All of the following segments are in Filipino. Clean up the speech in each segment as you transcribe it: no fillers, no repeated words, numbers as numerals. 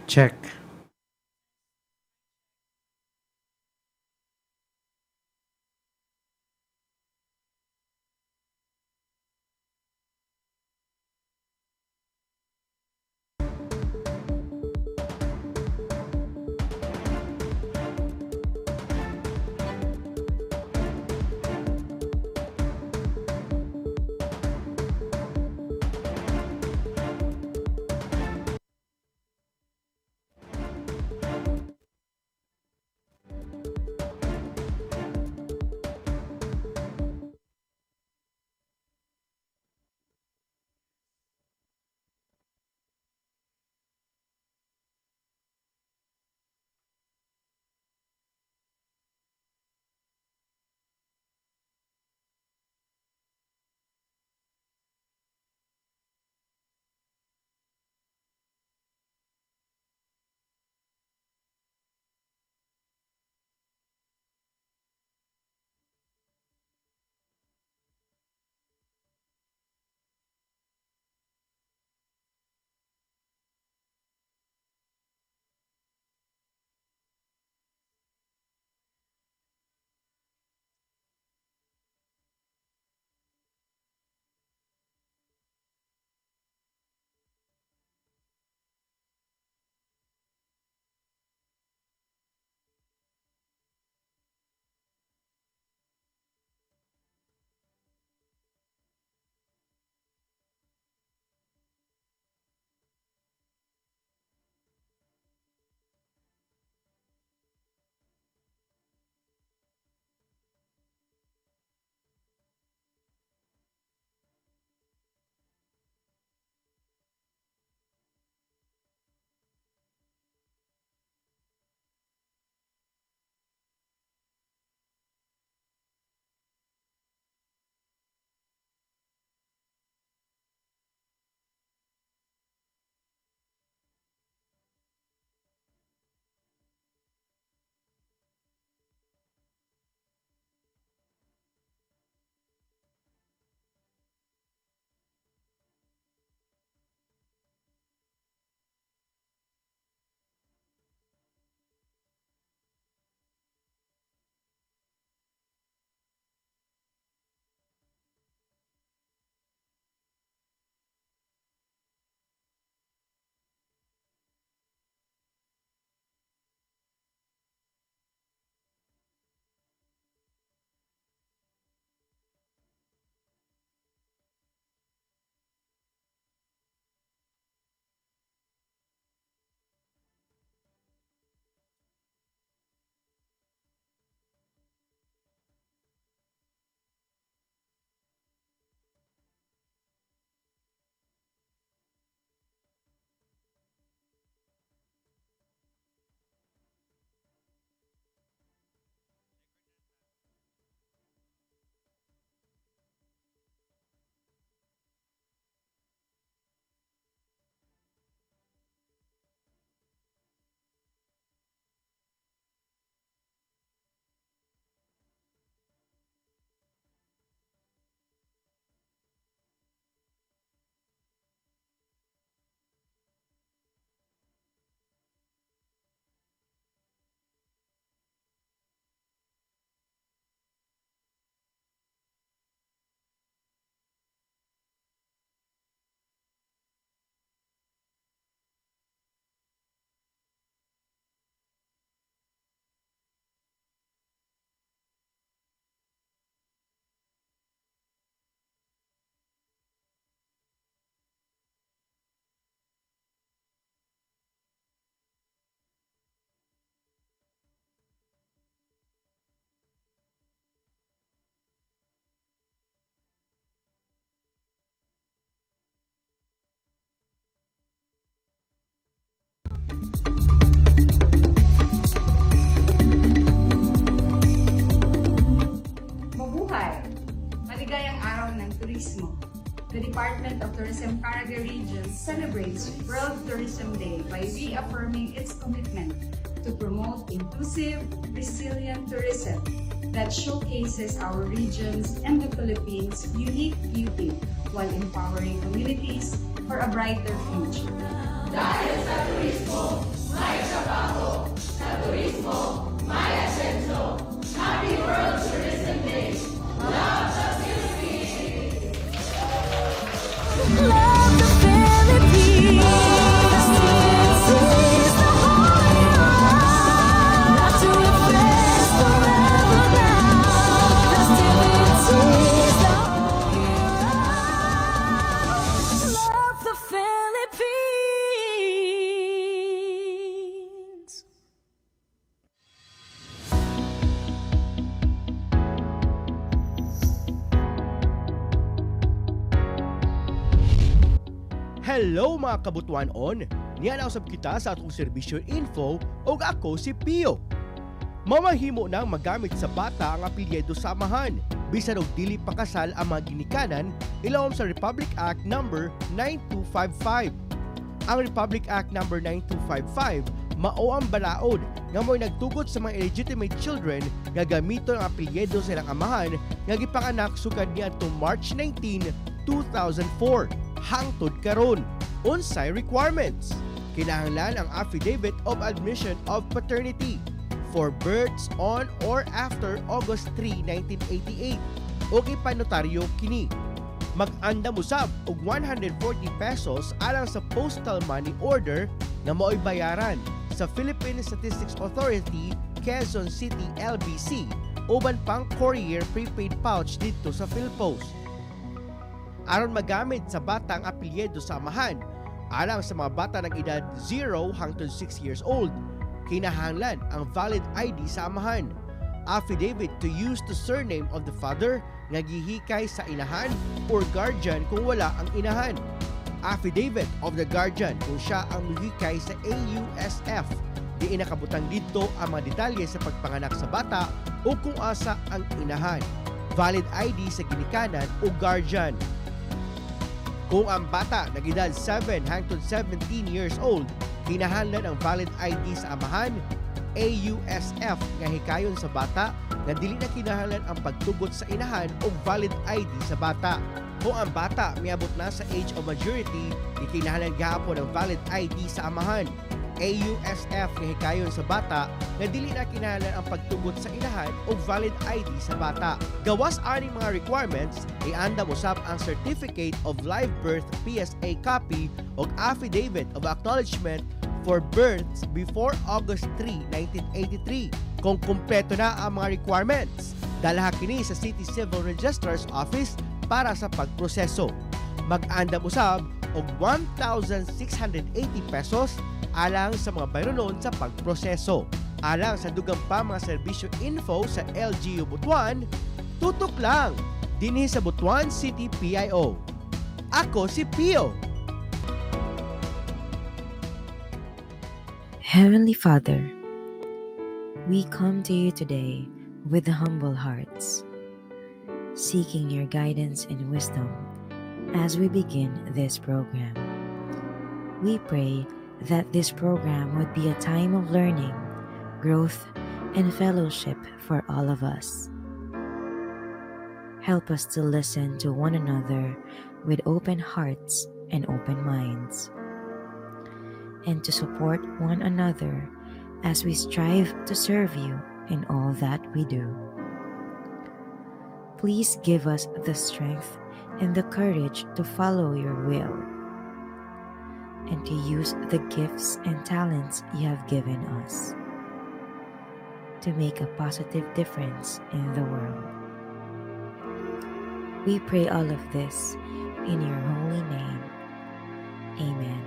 Check. Mabuhay! Maligayang araw ng turismo. The Department of Tourism Caraga Region celebrates World Tourism Day by reaffirming its commitment to promote inclusive, resilient tourism that showcases our region's and the Philippines' unique beauty while empowering communities for a brighter future. Dahil sa turismo, may trabaho. Sa turismo, may asenso. Happy World Tourism Day! Love the Philippines! Love the Philippines. Seize the whole world. Not to refresh forever now. Festivities the whole world. Love the Philippines. Hello mga kabutuan-on! Nianausap kita sa atong serbisyo info o ako si Pio. Mamahimo nang magamit sa bata ang apelyido sa amahan, bisan og dili pakasal ang mga ginikanan ilawom sa Republic Act No. 9255. Ang Republic Act No. 9255 mao ang balaod nga mo'y nagtugot sa mga illegitimate children nga gamiton ang apelyido sa ilang amahan nga gipanganak sukad niadtong March 19, 2004 hangtod karon. Unsay requirements? Kinahanglan ang affidavit of admission of paternity for births on or after August 3, 1988 o ipanotaryo kini. Mag-andam usab og 140 pesos alang sa postal money order na mao'y bayaran sa Philippine Statistics Authority, Quezon City, LBC, uban pang courier prepaid pouch dito sa PhilPost. Aron magamit sa bata ang apelyido sa amahan, alang sa mga bata ng edad 0 hangtod 6 years old, kinahanglan ang valid ID sa amahan, affidavit to use the surname of the father nga gihikay sa inahan or guardian kung wala ang inahan, affidavit of the guardian kung siya ang muhikay sa AUSF. Diin nakabutang dito ang mga detalye sa pagpanganak sa bata o kung asa ang inahan, valid ID sa ginikanan o guardian. Kung ang bata nag-edad 7 hangtod 17 years old, kinahanglan ang valid ID sa amahan, AUSF nga hikayon sa bata nga dili na kinahanglan ang pagtugot sa inahan o valid ID sa bata. Kung ang bata miabot na sa age of majority, di kinahanglan gahapon ang valid ID sa amahan, AUSF nga hikayon sa bata nga dili na kinahanglan ang pagtugot sa inahan o valid ID sa bata. Gawas aning mga requirements, iandam usab ang Certificate of Live Birth PSA copy o Affidavit of Acknowledgement for births before August 3, 1983. Kung kumpleto na ang mga requirements, dalha kini sa City Civil Registrar's Office para sa pagproseso. Mag-andam usab og 1,680 pesos alang sa mga bayronon sa pagproseso. Alang sa dugang pa mga serbisyo info sa LGU Butuan, tutok lang dinhi sa Butuan City PIO. Ako si Pio. Heavenly Father, we come to you today with humble hearts, seeking your guidance and wisdom as we begin this program. We pray that this program would be a time of learning, growth, and fellowship for all of us. Help us to listen to one another with open hearts and open minds, and to support one another as we strive to serve you in all that we do. Please give us the strength and the courage to follow your will and to use the gifts and talents you have given us to make a positive difference in the world. We pray all of this in your holy name. Amen.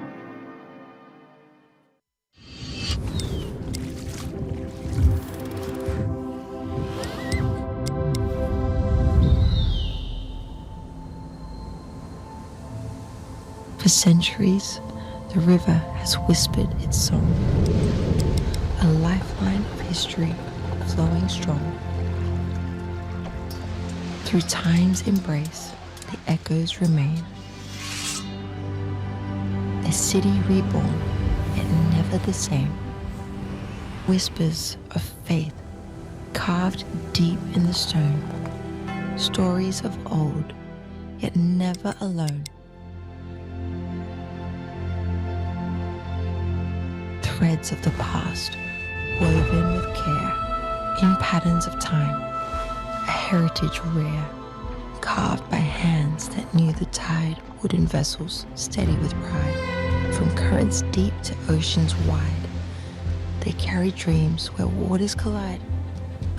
For centuries, the river has whispered its song, a lifeline of history flowing strong. Through time's embrace, the echoes remain. A city reborn, yet never the same. Whispers of faith, carved deep in the stone, stories of old, yet never alone. Threads of the past, woven with care, in patterns of time, a heritage rare, carved by hands that knew the tide, wooden vessels steady with pride, from currents deep to oceans wide. They carry dreams where waters collide,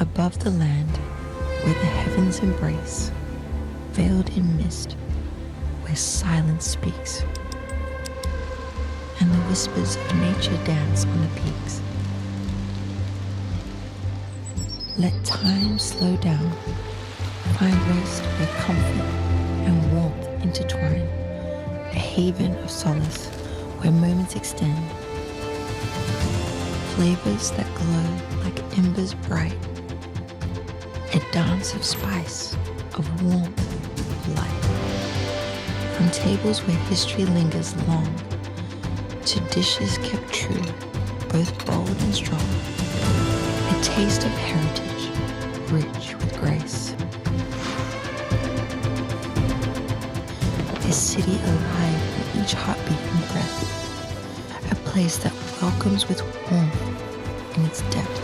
above the land where the heavens embrace, veiled in mist where silence speaks, and the whispers of nature dance on the peaks. Let time slow down, find rest where comfort and warmth intertwine, a haven of solace where moments extend, flavors that glow like embers bright, a dance of spice, of warmth, of light, from tables where history lingers long, to dishes kept true, both bold and strong, a taste of heritage, rich with grace. A city alive in each heartbeat and breath, a place that welcomes with warmth in its depth.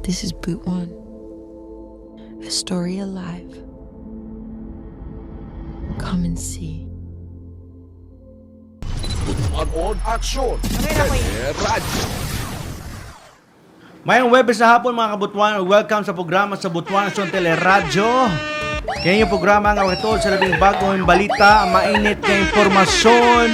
This is Boot One, a story alive. Come and see. On aksyon. Radyo. Mayang Webes na hapon mga kabutwan. Welcome sa programa sa Butuan sa Teleradyo. Kaya yung programa nga katulad sa labing bagong balita, mainit na impormasyon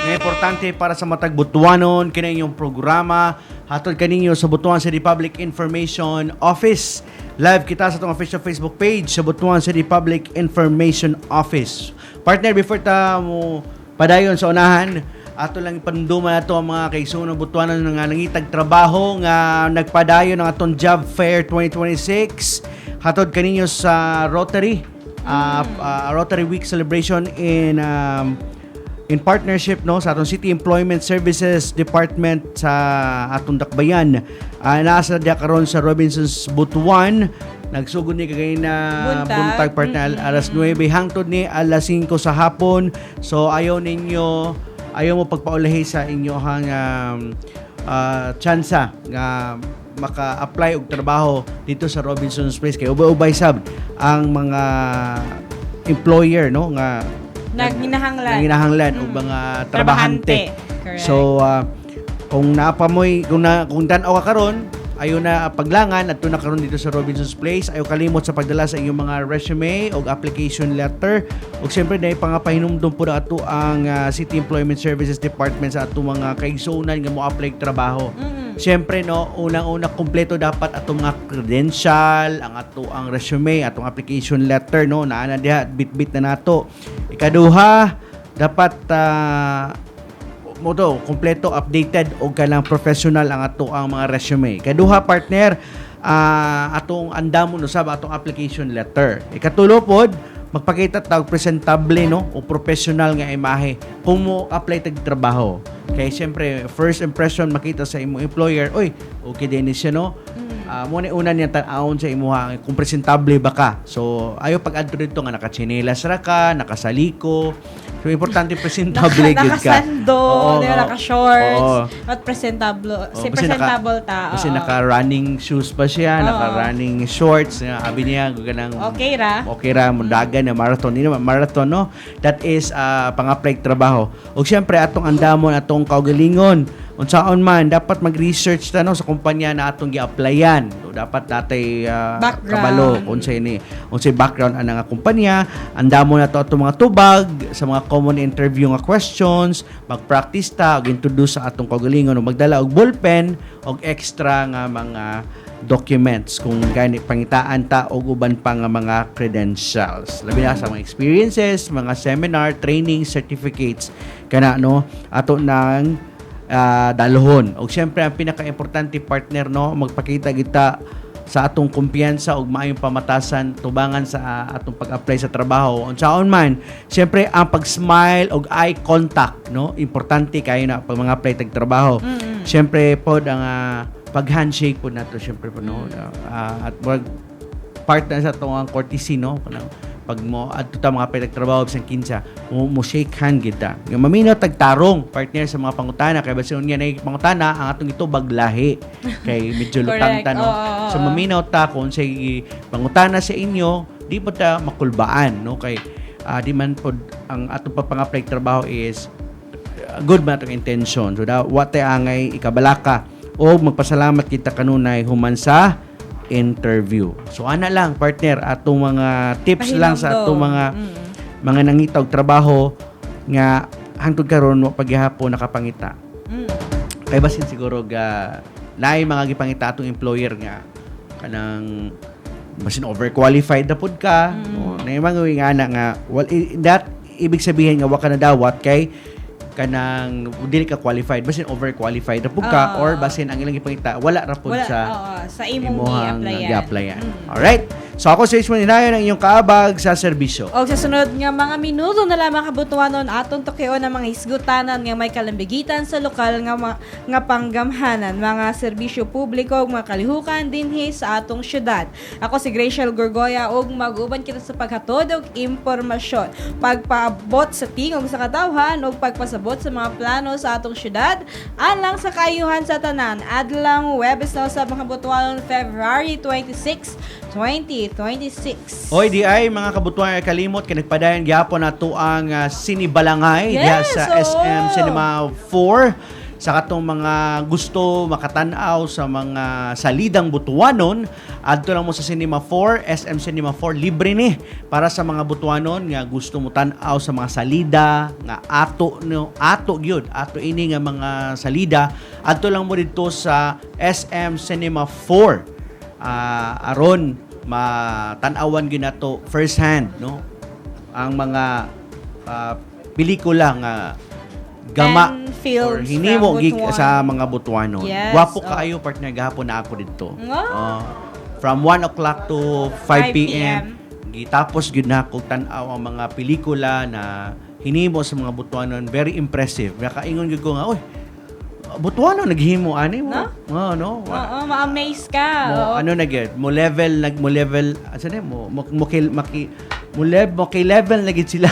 na importante para sa matag Butuanon. Kaya yung programa hatod kaninyo sa Butuan City Public Information Office. Live kita sa itong official Facebook page sa Butuan City Public Information Office. Partner, before ta mo padayon sa unahan, ato lang ipanduma na ito ang mga kaigsunog Butuanon nga nangitag trabaho nga nagpadayon ng atong Job Fair 2026 hatod kaninyo sa Rotary Rotary Week celebration in partnership no sa atong City Employment Services Department sa atong Dakbayan. Nasa dia karon sa Robinsons Butuan. Nagsugod ni kagay na buntag partner alas 9 hangtod ni alas 5 sa hapon. So ayaw mo pagpaulahi sa inyohang tsansa nga maka-apply og trabaho dito sa Robinson's Place kay ubay-ubay sab ang mga employer no nga naghinahanglan og mga trabahante. So kung naapamoy kung tan-aw ka karon ayo na paglangan adto na karon dito sa Robinson's Place, ayo kalimot sa pagdala sa inyong mga resume o application letter ug siyempre dai pangapahinumdom po na ato ang City Employment Services Department sa ato mga kaigsunan nga mo apply trabaho. Siyempre no, unang-una kompleto dapat atong mga credential, ang ato ang resume, atong application letter no, naa na diha bit-bit na nato. Ikaduha, dapat kompleto updated o kanang professional ang ato ang mga resume. Kaduha partner, atong andamon usab atong application letter. Ikatulo pod, magpakita tawag presentable no o professional nga imahe kung mo apply tag trabaho. Kay siyempre first impression makita sa imong employer, oy, okay din siya no. Mo ni una niya tan-awon sa imuha kung presentable ba ka. So ayo pag-adto dito nga nakachinelas ra ka, nakasaliko. So importante presentable gid ka. Nakasando, naka-shorts, at presentable. Presentable ta. Kasi naka-running shoes pa siya, naka-running shorts. Abi niya ganang okay ra. Mundagan na marathon no. That is pang-apply trabaho. Ug syempre atong andamon atong kaugalingon. Unsaon man dapat mag-research ta no sa kumpanya na atong gi-applyan. So, dapat natay kabalo unsay background ana nga kumpanya. Andamon nato atong mga tubag sa mga common interview nga questions, mag-practice ta og introduce sa atong kaugalingon ug magdala og ballpen og extra nga mga documents kung gani pangitaan ta og uban pa nga mga credentials. Labi na sa mga experiences, mga seminar, training, certificates kana no ato nang dalhon. Og syempre ang pinaka-importante partner no, magpakita kita sa atong kumpiyansa og maayong pamatasan tubangan sa atong pag-apply sa trabaho. Unsaon man, syempre ang pag-smile og eye contact no, importante kayo na pag mga apply tag trabaho. Syempre pod ang pag-handshake pod nato syempre po no. At part na sa atong courtesy no, pag mo adto ta mga pinagtrabaho sa kinsa mo shake hand kita nga maminaw tagtarong partner sa mga pangutana kay basi unya na pangutana ang atong ito baglahi kay medyo lutang ta no. So maminaw ta kung say pangutana sa inyo di pa ta makulbaan no kay di man pod ang atong pang-apply trabaho is good man atong intention. So what angay ikabalaka o magpasalamat kita kanunay human sa interview. So ana lang partner atong mga tips lang sa atong mga nangitaw trabaho nga hangtod karon paghihapon nakapangita. Kay basin siguro ga lain mga gipangita atong employer nga kanang basin overqualified na pud ka. Na mga ingana nga that ibig sabihin nga wa ka na dawat kay kanang dili ka qualified basin overqualified na pud ka or basin ang ilang ipangita wala ra pud sa imong gi-applyan. Alright. So ako si Ismael Inayon ang inyong kaabag sa serbisyo. O sa sunod nga mga minuto na lamang kabutuanon atong tukeo ng mga hisgutanan nga may kalambigitan sa lokal nga panggamhanan, mga serbisyo publiko ug mga kalihukan dinhi sa atong syudad. Ako si Graciel Gorgoya ug mag-uban kita sa paghatod og impormasyon, pagpaabot sa tingog sa katawhan ug pagpasabot sa mga plano sa atong syudad alang sa kaayuhan sa tanan. Adlang Webes na sa mga kabutuanon February 26, 2026. Oy, di ay mga kabutuan kalimot kay nagpadayon gyapon nato ang Sinibalangay diha sa SM Cinema 4 sa katong mga gusto makatan-aw sa mga salidang butuanon adto lang mo sa Cinema 4, SM Cinema 4 libre ni para sa mga butuanon nga gusto mo tan-aw sa mga salida nga ato gyud ato ini nga mga salida adto lang mo dito sa SM Cinema 4 aron matan-awan gyud nato first hand no ang mga pelikula nga gama or hinimo sa mga Butuanon. Yes, Wapo kaayo partner gahapon na ako dito. From 1 o'clock to 5 p.m. Gitapos gyud na ako tan-aw ang mga pelikula na hinimo sa mga Butuanon. Very impressive. Nakaingon gyud ko nga, oy, Butuanon naghimo ani mo. No. Ma-amaze ka. Ano na gyud? Mo level asa na mo level na gyud sila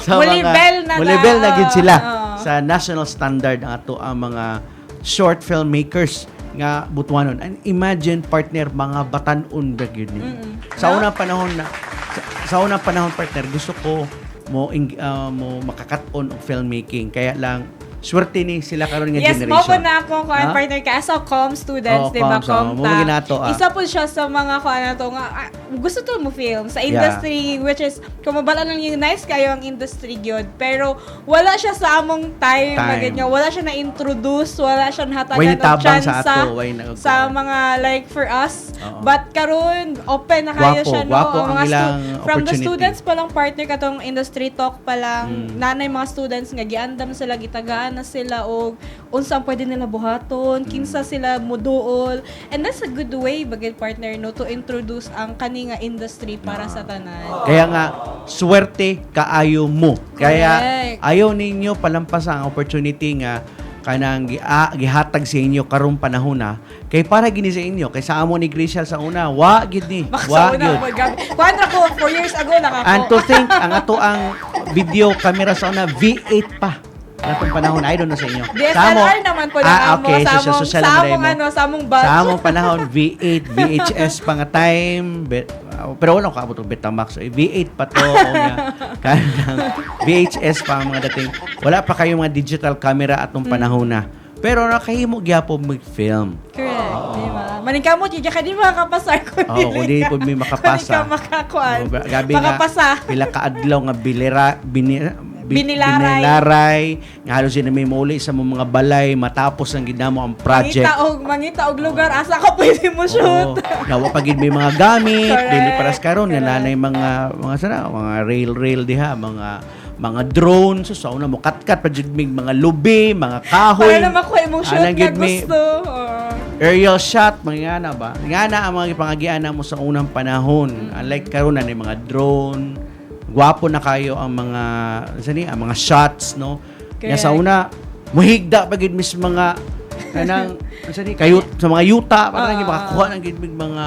sa level na gyud sila sa national standard ang ato ang mga short filmmakers nga Butuanon. And imagine partner mga batan-on ba gyud ni. Sa unang panahon partner gusto ko mo makakat-on og filmmaking kaya lang swerte ni sila karon nga generation. Yes, mo na ako partner ka as a com students, di ba? Isa po siya sa mga nga gusto to mo film sa industry which is kumabala lang yung nice kayo ang industry gyud pero wala siya sa among time. Ganyan, wala siya na-introduce, wala siya nahatagan og chance sa mga like for us. But karon open na kayo siya no from the students pa lang partner katong industry talk pa lang nanay mga students nga giandam sila gitagaan na sila og unsa ang pwede nila buhaton, kinsa sila moduol. And that's a good way bagay partner no to introduce ang kani nga industry para sa tanan. Kaya nga, swerte kaayo mo. Kaya Correct. ayaw ninyo palampasan ang opportunity nga kanang gihatag sa inyo karong panahon na kay para gini sa inyo kay sa amo ni Grishal sa una wa gid ni Baka wa sa una, gyud. oh my God. Kuwan ko, 4 years ago nakako. And to think ang ato ang video camera sa una V8 pa atong panahon I don't know sa inyo. DSLR naman po na okay, sa so among, social sa media among mo. ano, sa among batch. Sa among panahon V8 VHS pa nga time pero wala ko abot og Betamax so, V8 pa to o nga kanang VHS pa ang mga dating wala pa kayo mga digital camera atong panahon na pero nakahimo gyapon mag-film. Correct. Diba? Maningkamot yun, ka di makakapasar ko. Oo, kung di po may makapasa. Kung di ka makakuan. Gabi Makapasa. nga, pila ka adlaw nga Binilaray. binilaray. Nga halos yun na may mauli sa mga balay matapos ang ginamo ang project. Mangita og lugar asa ka pwede mo shoot. Nawa pa gid may mga gamit, Correct. dili paras karon nga nanay mga sana mga rail diha, mga drone so sa una mo katkat pa jud mig mga lubi, mga kahoy. Para na makuha mong shoot Anang nga gid may gusto. aerial shot, mga nga na ba? Nga na ang mga ipangagian na mo sa unang panahon. Unlike karon na ni mga drone, gwapo na kayo ang mga ang mga shots, no? Kaya sa una, muhigda pa gid mis mga kanang kayo sa mga yuta para nang makakuha ng gid mga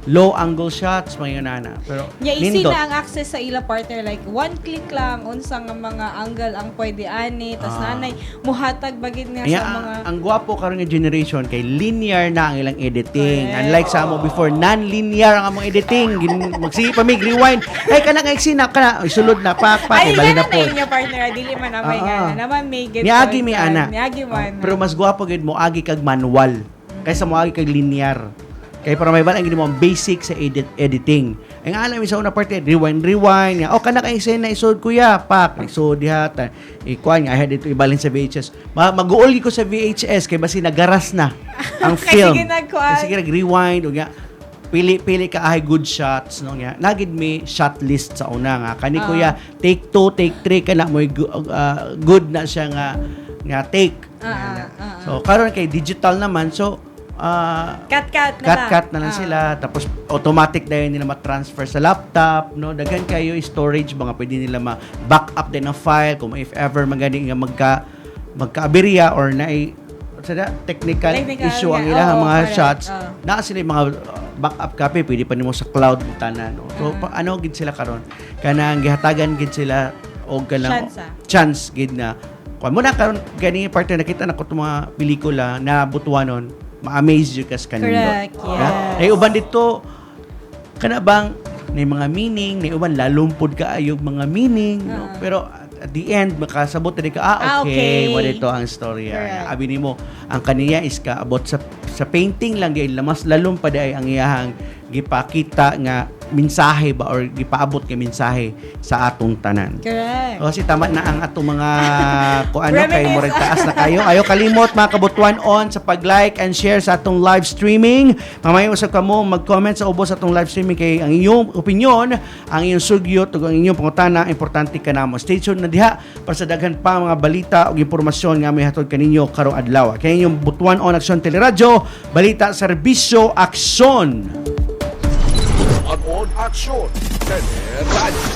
low angle shots mga nana. Pero Easy nindot. na ang access sa ila partner like one click lang unsa nga mga angle ang pwede ani tas nanay muhatag bagid nga Kaya sa mga ang gwapo karon nga generation kay linear na ang ilang editing. Correct. Unlike sa amo before, non-linear ang among editing. Magsige pa mig rewind. Ay kana kay sinap kana sulod na pak ay bali gana na po. na inyo partner dili man amay gana naman may get Niagi mi ana. niagi man Pero mas gwapo gid mo agi kag manual kaysa mo agi kag linear. Kay para may ang gini mo ang basic sa editing. Ang alam mi sa una parte rewind nga. O kana kay eksena isod kuya pak isod diha ta. Ikuan nga ahead dito ibalin sa VHS. Mag-uol ko sa VHS kay basi nagaras na ang Kay film. sige nagkuan. Kay sige nag-rewind o nga pili ka ay good shots no nga nagid mi shot list sa una nga kani kuya take 2 take 3 kana mo good na siya nga take. So karon kay digital naman so cut na lang sila tapos automatic na yun nila ma-transfer sa laptop no daghan kayo storage mga pwede nila ma-back up din ang file kung if ever magani nga magka-aberya or na technical issue ang ilang mga shots naa sila yung mga backup copy pwede pa nimo sa cloud tanan no? So ano gid sila karon kanang gihatagan gid sila og kanang chance gid na kung mo na karon gani parte nakita na ko mga pelikula na butuanon ma-amaze you kas kanindot. Correct, yes. Ay uban dito kana bang may mga meaning, may uban lalumpod ka ayog mga meaning, no? Pero at the end makasabot din ka okay, mo dito ang storya. Abi nimo ang kaniya is kaabot sa painting lang gyud mas lalom pa ay ang iyahang gipakita nga mensahe ba or gipaabot nga mensahe sa atong tanan. Correct. O si tama na ang atong mga kuano kay mo taas na kayo. Ayo kalimot mga kabutuan on sa pag-like and share sa atong live streaming. Mamaya usab kamo mag-comment sa ubos sa atong live streaming kay ang inyong opinion, ang inyong sugyot ug ang inyong pangutana importante kanamo. Stay tuned na diha para sa daghan pa mga balita ug impormasyon nga may hatod kaninyo karong adlaw. Kay inyong Butuan on Aksyon Teleradyo, balita serbisyo aksyon. On aksyon. Teleradyo.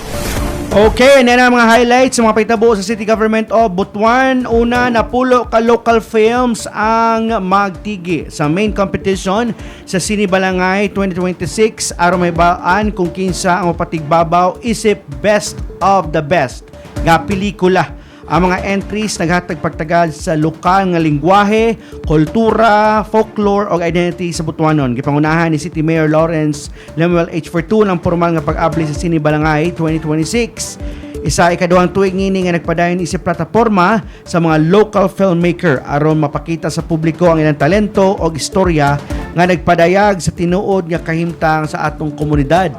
Okay, na mga highlights sa mga paitabo sa City Government of Butuan. Una, napulo ka local films ang magtigi sa main competition sa Sine Balangay 2026. Aron may baan kung kinsa ang mapatigbabaw isip best of the best nga pelikula. Ang mga entries naghatag pagtagad sa lokal nga lingwahe, kultura, folklore o identity sa Butuanon. Gipangunahan ni City Mayor Lawrence Lemuel H. Fortun ang formal nga pag-abli sa Sine Balangay 2026. Isa ikaduhang tuig ngini nga nagpadayon isip plataporma sa mga local filmmaker aron mapakita sa publiko ang ilang talento o istorya nga nagpadayag sa tinuod nga kahimtang sa atong komunidad.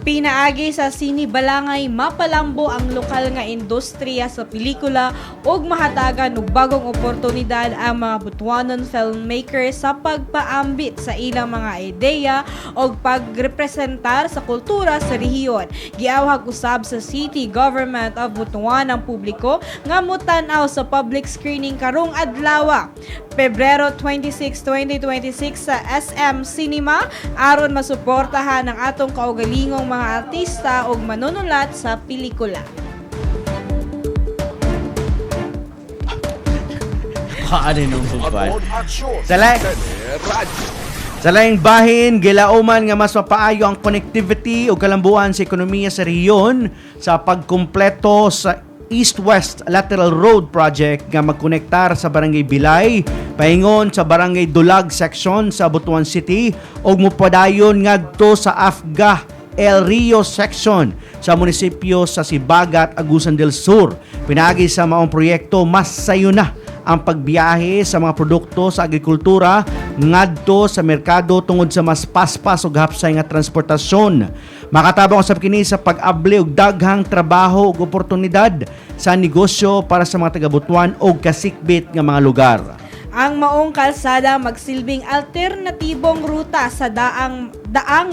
Pinaagi sa sinibalangay mapalambo ang lokal nga industriya sa pelikula ug mahatagan og bagong oportunidad ang mga Butuanon filmmakers sa pagpaambit sa ilang mga ideya ug pagrepresentar sa kultura sa rehiyon. Giawhag usab sa City Government of Butuan ang publiko nga mutan-aw sa public screening karong adlaw, Pebrero 26, 2026 sa SM Cinema aron masuportahan ang atong kaugalingong mga artista ug manunulat sa pelikula. Paano nung buwan? Upon aksyon, Select. Teleradyo. Sa laing bahin, gilauman nga mas mapaayo ang connectivity o kalambuan sa ekonomiya sa rehiyon sa pagkumpleto sa East-West Lateral Road Project nga magkonektar sa Barangay Bilay, paingon sa Barangay Dulag section sa Butuan City o mupadayon ngadto sa Afga El Rio section sa munisipyo sa Sibagat, Agusan del Sur. Pinagi sa maong proyekto, mas sayo na ang pagbiyahe sa mga produkto sa agrikultura ngadto sa merkado tungod sa mas paspas ug hapsay nga transportasyon. Makatabang usab kini sa pag-abli og daghang trabaho ug oportunidad sa negosyo para sa mga taga-Butuan og kasikbit nga mga lugar. Ang maong kalsada magsilbing alternatibong ruta sa daang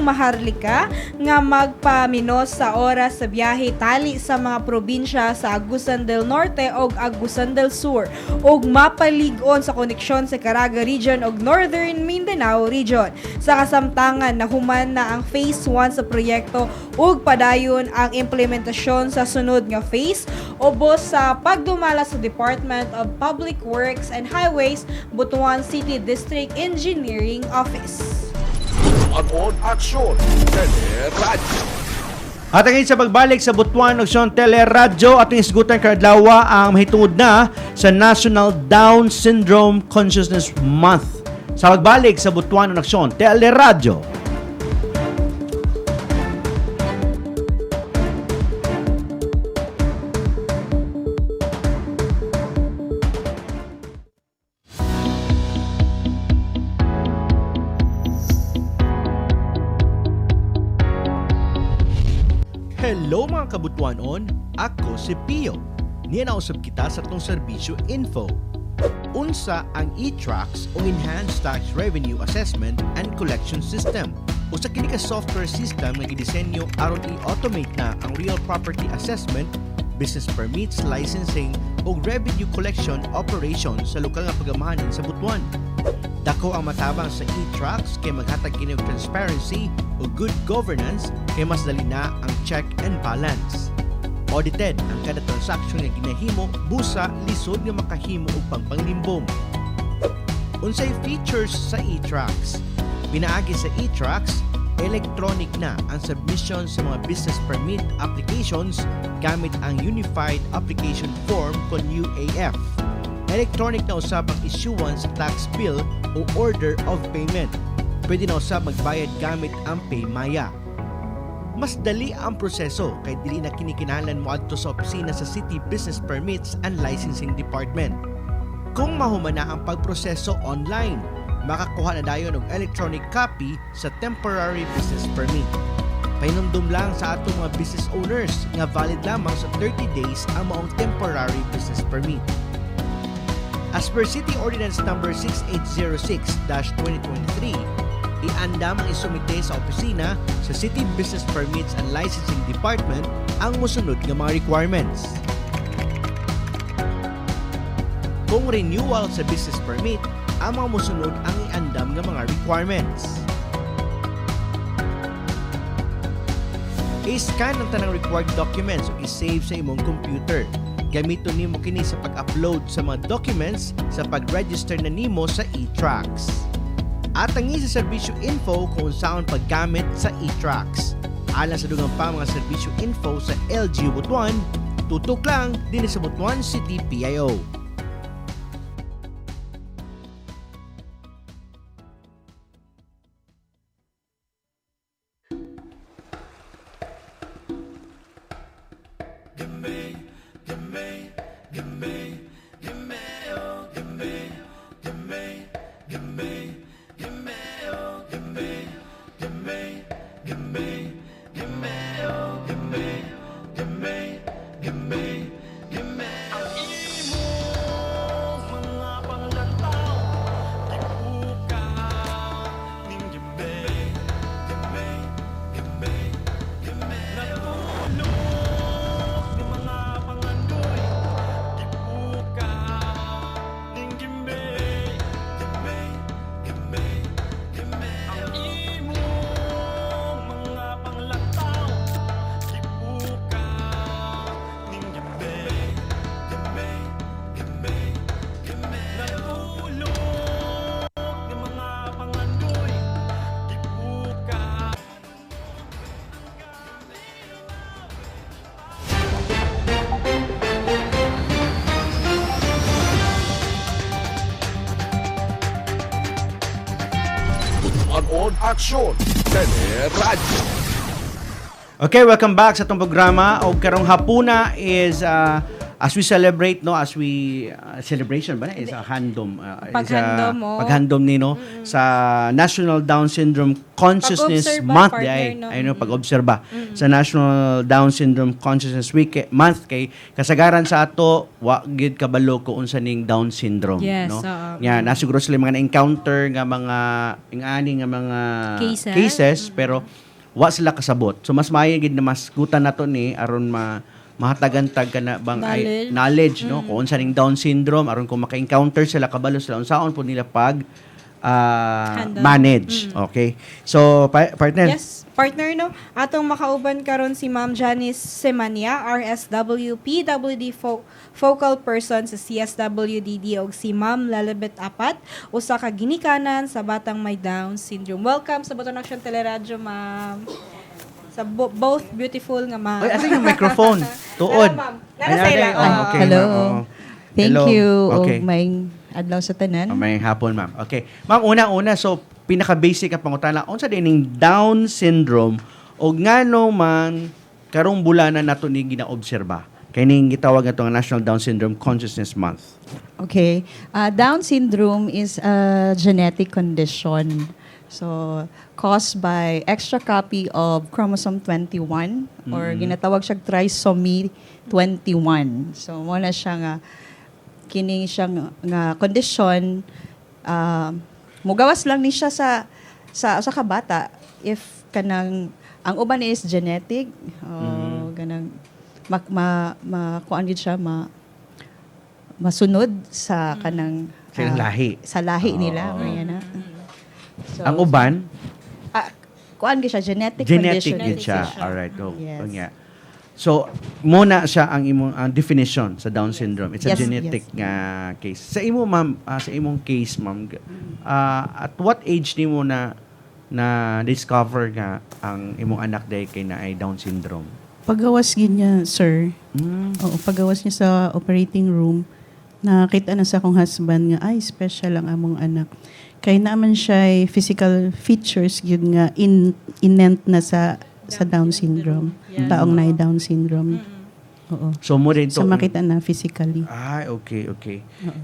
Maharlika nga magpaminos sa oras sa biyahe tali sa mga probinsya sa Agusan del Norte ug Agusan del Sur ug mapalig-on sa koneksyon sa Caraga Region ug Northern Mindanao Region. Sa kasamtangan nahuman na ang Phase 1 sa proyekto ug padayon ang implementasyon sa sunod nga phase ubos sa pagdumala sa Department of Public Works and Highways, Butuan City District Engineering Office. Upon aksyon, Teleradyo. At ang sa pagbalik sa Butuan Aksyon Teleradyo ating isgutan kadlawa ang mahitungod na sa National Down Syndrome Consciousness Month. Sa pagbalik sa Butuan Aksyon Teleradyo. Hello mga kabutuanon, ako si Pio. Niya nausap kita sa itong serbisyo info. Unsa ang e-Tracks o Enhanced Tax Revenue Assessment and Collection System. Usa kini ka software system nga gidisenyo aron i-automate na ang real property assessment, business permits, licensing o revenue collection operations sa lokal nga pagamahanan sa Butuan. Dako ang matabang sa e-Tracks kay maghatag kini og transparency o good governance kay mas dali na ang check and balance. Audited ang kada transaksyon nga ginahimo busa lisod nga makahimo og pangpanglimbong. Unsay features sa e-Tracks? Pinaagi sa e-Tracks, electronic na ang submission sa mga business permit applications gamit ang Unified Application Form kon UAF. Electronic na usab ang issuance sa tax bill o order of payment. Pwede na usab magbayad gamit ang PayMaya. Mas dali ang proseso kay dili na kinikinahanglan mo adto sa opisina sa City Business Permits and Licensing Department. Kung mahuman na ang pagproseso online, makakuha na dayon og electronic copy sa temporary business permit. Pahinumdum lang sa atong mga business owners nga valid lamang sa 30 days ang maong temporary business permit. As per City Ordinance Number 6806-2023, iandam ang isumite sa opisina sa City Business Permits and Licensing Department ang musunod nga mga requirements. Kung renewal sa business permit, ang mga musunod ang iandam nga mga requirements. I-scan ang tanang required documents o i-save sa imong computer. Gamiton nimo kini sa pag-upload sa mga documents sa pag-register na nimo sa e-Tracks. At ang sa serbisyo info kung saan paggamit sa e-Tracks. Alang sa dugang pa mga serbisyo info sa LGU Butuan, tutok lang din sa Butuan City PIO. Gimme aksyon, teleradyo. Okay, welcome back sa itong programa. O karong hapuna is as we celebrate, no, as we celebration ba na is a handom Paghandom, oh. paghandom nino sa National Down Syndrome Consciousness Pag-obserba, Month partner, ay no? ayun pag-obserba sa National Down Syndrome Consciousness Month kay kasagaran sa ato wa gid kabalo ko unsa ning Down syndrome, Yes, no. oo. Na siguro sila mga na-encounter nga mga ingani nga mga cases pero wa sila kasabot. So mas maayo gid na mas gutan nato ni aron mahatagantag ka na bang knowledge no kung unsa ning Down syndrome aron kung maka-encounter sila kabalo sila unsaon po nila pag manage. Okay? So partner. Yes, partner, no? Atong makauban karon si Ma'am Janice Semania, RSW, PWD focal person sa CSWDD og si Ma'am Lalabet Apat, usa ka ginikanan sa batang may Down syndrome. Welcome sa Baton Action Teleradyo, Ma'am. Sa both beautiful nga ma'am. Oy, asa yung microphone? Tuod. Hello, ma'am. Nara sa ila. Okay, Hello. ma'am. Oo. Thank Hello. you. Okay. May adlaw sa tanan. May hapon, ma'am. Okay. Ma'am, una-una, so pinaka-basic ang pangutana, unsa din ning Down syndrome o ngano man karong bulana nato ni ginaobserba? Kay ning gitawag nga National Down Syndrome Consciousness Month. Okay. Down syndrome is a genetic condition. So, caused by extra copy of chromosome 21 or ginatawag siya trisomy 21. So, mo na siya nga kini siya nga condition mugawas lang ni siya sa kabata if kanang ang uban is genetic ganang kuan gid siya masunod sa kanang Silang lahi. sa lahi nila may na. So, Ang uban, kuan gid siya genetic genetic condition. gid siya. Alright. Yes. Yeah. So, muna siya ang imong definition sa Down syndrome. It's a Yes, genetic nga case. Sa imo ma'am, sa imong case ma'am, at what age nimo na discover nga ang imong anak day kay na ay Down syndrome? Pagawas gid niya, sir. Oo, pagawas niya sa operating room, nakita na sa akong husband nga, ay, special ang among anak. Kaya naman siya physical features yun nga inent na sa Down syndrome. Yeah. Taong na Down syndrome. Oo. So, mo rin Sa makita na physically. okay. Oo.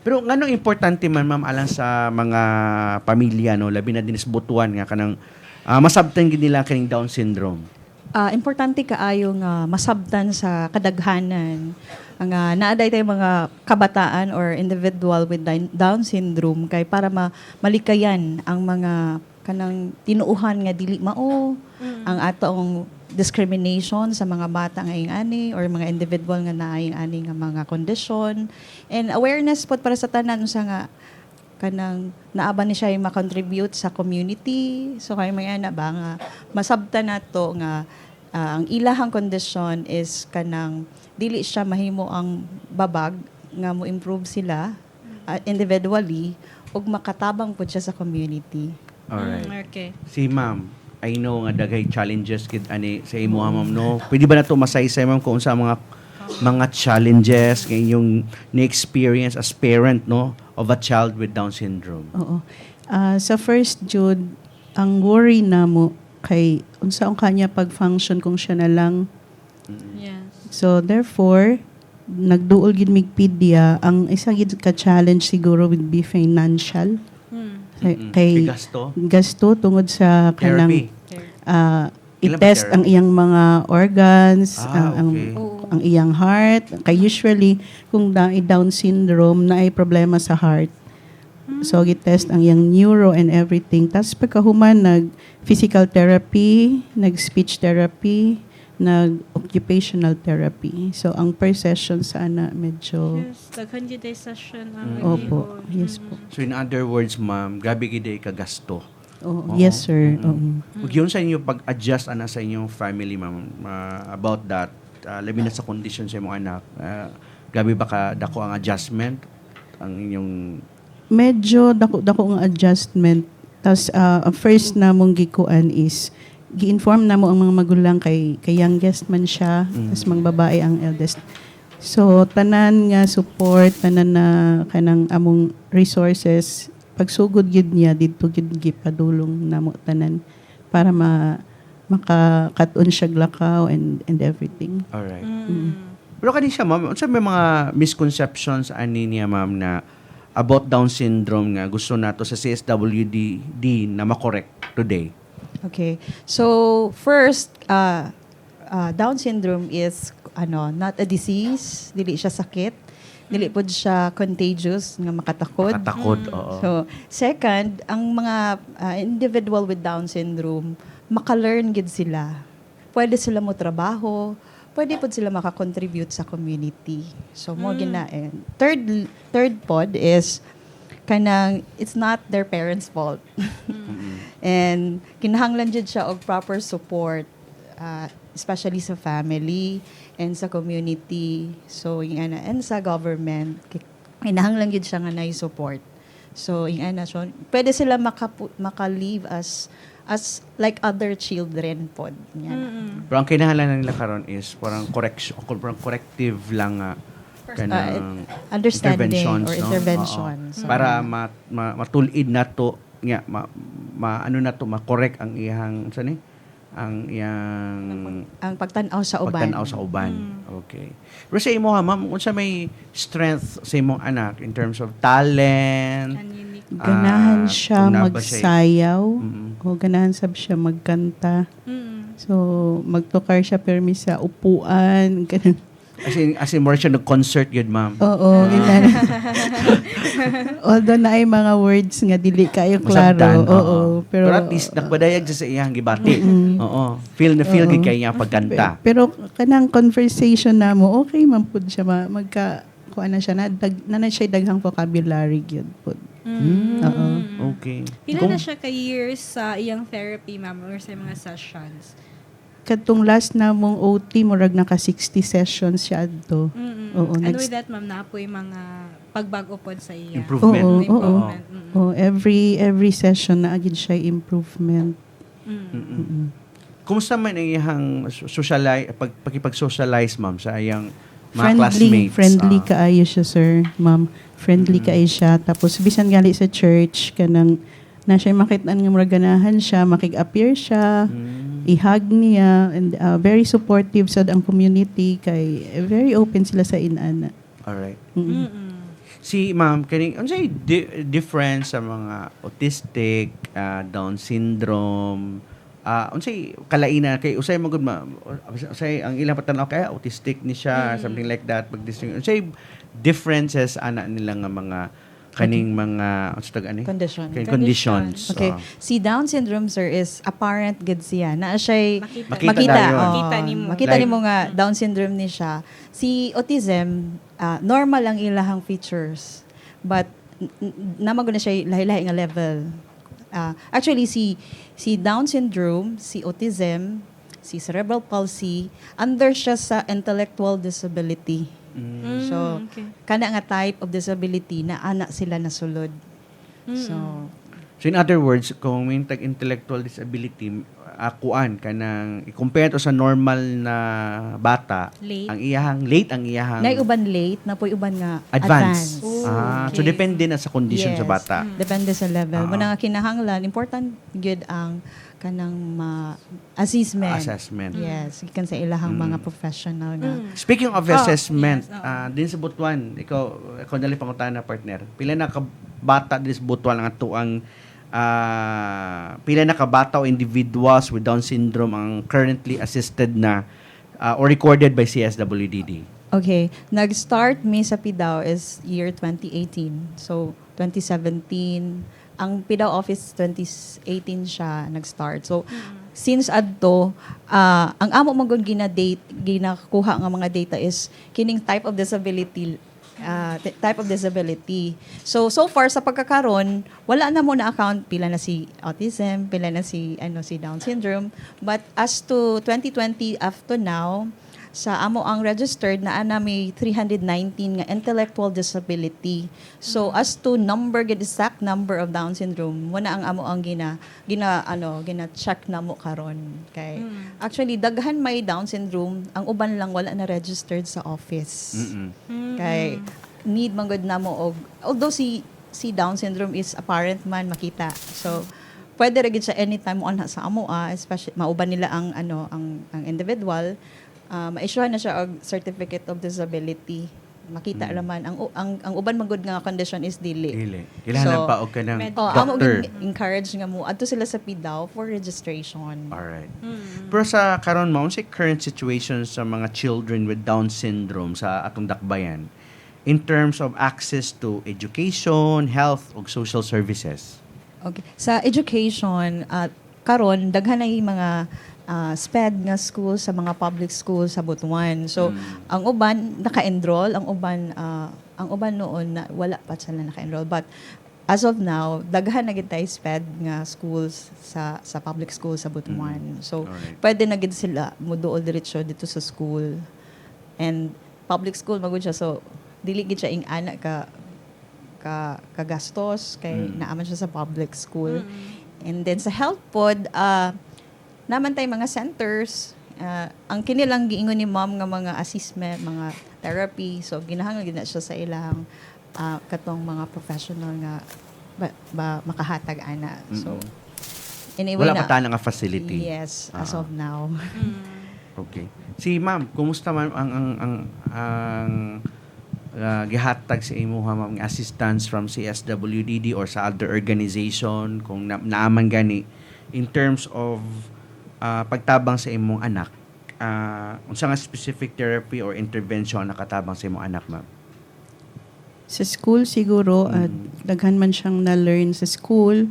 Pero nganong importante man ma'am alang sa mga pamilya no, labi na din sa butuan nga kanang masabtan gid nila kaning Down syndrome. Importante kaayo nga masabtan sa kadaghanan nga naaday tay mga kabataan or individual with Down syndrome kay para malikayan ang mga kanang tinuuhan nga dili mao ang atong discrimination sa mga bata nga ani or mga individual nga naayong ani nga mga condition and awareness pod para sa tanan unsa nga kanang naaban ni siya ma-contribute sa community so kay may ana ba nga masabtan nato nga ang ilahang condition is kanang dili siya mahimo ang babag nga mo improve sila individually ug makatabang pud siya sa community. Alright. Okay. Si ma'am, I know nga daghay challenges kid ani sa imo ma'am no. Pwede ba nato masaysay ma'am kung sa mga challenges kay yung ni-experience as parent no of a child with Down syndrome? Oo. Sa first Jude, ang worry namo kay unsa ang kanya pag-function kung siya na lang. Yes. So therefore, nagduol gid mig pedya ang isa gid ka challenge siguro would be financial. Kay gasto tungod sa kanang i-test ang iyang mga organs, ang iyang heart. Kay usually kung Down syndrome na ay problema sa heart. So gi-test ang iyang neuro and everything. Tas pagkahuman nag-physical therapy, nag-speech therapy, nag-occupational therapy. So, ang per session sana medyo... Yes, daghan gid ay session ang Opo, yes po. So, in other words, ma'am, grabe gid ay kagasto. Oo. Yes, sir. Ug yun sa inyo pag-adjust ana sa inyong family, ma'am, about that, labi na sa condition sa imong anak, grabe ba ka dako ang adjustment ang inyong... Medyo dako ang adjustment. Tas, first na mong gikuan is gi-inform na mo ang mga magulang kay youngest man siya, tas mga babae ang eldest. So tanan nga support, tanan na kanang among resources pagsugod gid niya didto gid gipadulong namo tanan para makakat-on siya glakaw and everything. Alright. Mm. Pero kani siya, ma'am, unsa may mga misconceptions ani niya, ma'am, na about Down syndrome nga gusto nato sa CSWD na makorek today? Okay. So, first, Down syndrome is not a disease, dili siya sakit, dili pod siya contagious nga makatakod. Oo. So, second, ang mga individual with Down syndrome, maka-learn gid sila. Pwede sila mo trabaho, pwede po sila makakontribute sa community. So, mo ginaen. Third pod is kanang it's not their parents' fault. And kinahanglan jud siya og proper support, especially sa family and sa community. So, and sa government, kinahanglan jud siya nga nay support. So, so pwede sila maka-live as like other children pod. Pero ang kinahanglan nila karon is parang corrective lang understanding or no? interventions. Oo. Para matulid nato nga ma-correct ang iyang ang pagtan-aw sa uban. Okay. Pero sa imo ha, ma'am, unsa may strength sa imong anak in terms of talent? Ganahan siya kung na ba magsayaw o ganahan sab siya magkanta. So, magtukar siya permi sa upuan. Ganun. As in more siya nag-concert yun, ma'am. Oo. Although na ay mga words nga dili kayo klaro. Oo. Pero at least nakpadayag siya sa iyang gibati. Oo. Feel gid kay niya pagkanta. Pero kanang conversation namo, okay man pud siya kuan na siya na siya daghang vocabulary gyud pud. Oo. Okay. Pila na siya ka years sa iyang therapy, ma'am, or sa mga sessions? Katong last na mong OT, murag naka 60 sessions siya adto. Oo. And with that, ma'am, naapoy mga pagbago pod sa iya. Improvement. Oo. Every session na agad siya improvement. Kumusta man ang iyang pagkipag-socialize, ma'am, sa iyang mga classmates? Friendly kaayo siya, sir, ma'am. Friendly kaayo siya. Tapos, bisan gali sa church, kanang na siya makitaan nga murag ganahan siya, makig-appear siya, i-hug niya, and very supportive sa ang community, kay very open sila sa inana. Alright. Si ma'am, unsay difference sa mga autistic, Down syndrome, unsay kalainan kay usay magud usay ang ilang patanaw kay autistic ni siya, something like that, unsay differences ana nila nga mga kaning mga conditions. Okay. Si Down syndrome, sir, is apparent gid siya. Na siya makita nimo nga Down syndrome ni siya. Si autism, normal ang ilahang features. But namagod na siya lahi-lahi nga level. Actually si Down syndrome, si autism, si cerebral palsy, under siya sa intellectual disability. So, kana nga type of disability na anak sila nasulod. So in other words, kung may intellectual disability, kuan kanang i-compare to sa normal na bata, late. ang iyahang nay uban late, na po'y uban nga advance. advance. So depende na sa condition sa bata. Depende sa level. Muna nga kinahanglan, important gyud ang kanang assessment. Yes, ikan sa ilahang mga professional nga. Speaking of assessment, din sa Butuan, ikaw dali pangutana, partner. Pila na ka bata din sa Butuan ang atuang pila na ka bata o individuals with Down syndrome ang currently assisted na or recorded by CSWDD? Okay, nag-start mi sa PIDAW is year 2018. So 2017 ang PIDAW office 2018 siya nag-start. So since adto ang amo magud ginakuha nga mga data is kining type of disability. So far sa pagkakaron, wala na mo na account pila na si autism, pila na si Down syndrome. But as to 2020 up to now, sa amo ang registered na may 319 nga intellectual disability. So as to exact number of Down syndrome, wala ang amo ang gina check na mo karon. Kay actually daghan may Down syndrome, ang uban lang wala na registered sa office. Kay need man gud namo og although si si Down syndrome is apparent man makita. So pwede ra gid siya anytime mo anha sa amo especially mauban nila ang ang individual, ma-issuehan na siya og certificate of disability. Makita raman ang uban magud nga condition is dili. Kailangan pa og kanang amo doctor. encourage nga mo adto sila sa PDAW for registration. Alright. Pero sa karon mo, sa current situation sa mga children with Down syndrome sa atong dakbayan in terms of access to education, health ug social services. Okay. Sa education, karon daghan na yung mga SPED nga school sa mga public school sa Butuan. So, ang uban naka-enroll, ang uban noon na wala pa sila naka-enroll. But as of now, daghan na gid tay SPED nga schools sa public school sa Butuan. So, pwede na gid sila moduol diretso dito sa school. And public school magud siya, so dili gid siya ing ana kagastos kay naaman siya sa public school. And then sa health pod, naman tay mga centers, ang kinilang giingon ni ma'am nga mga assessment, mga therapy, so ginahanglan gid na siya sa ilang katong mga professional nga ba makahatag ana. So anyway, wala pa ta nga facility. Yes, as of now. Okay. Si ma'am, kumusta man ang gihatag sa imuha ma'am nga assistance from CSWDD or sa other organization kung naaman gani in terms of pagtabang sa imong anak, unsa nga specific therapy or intervention nakatabang sa imong anak, ma'am? Sa school siguro, at daghan man siyang na-learn sa school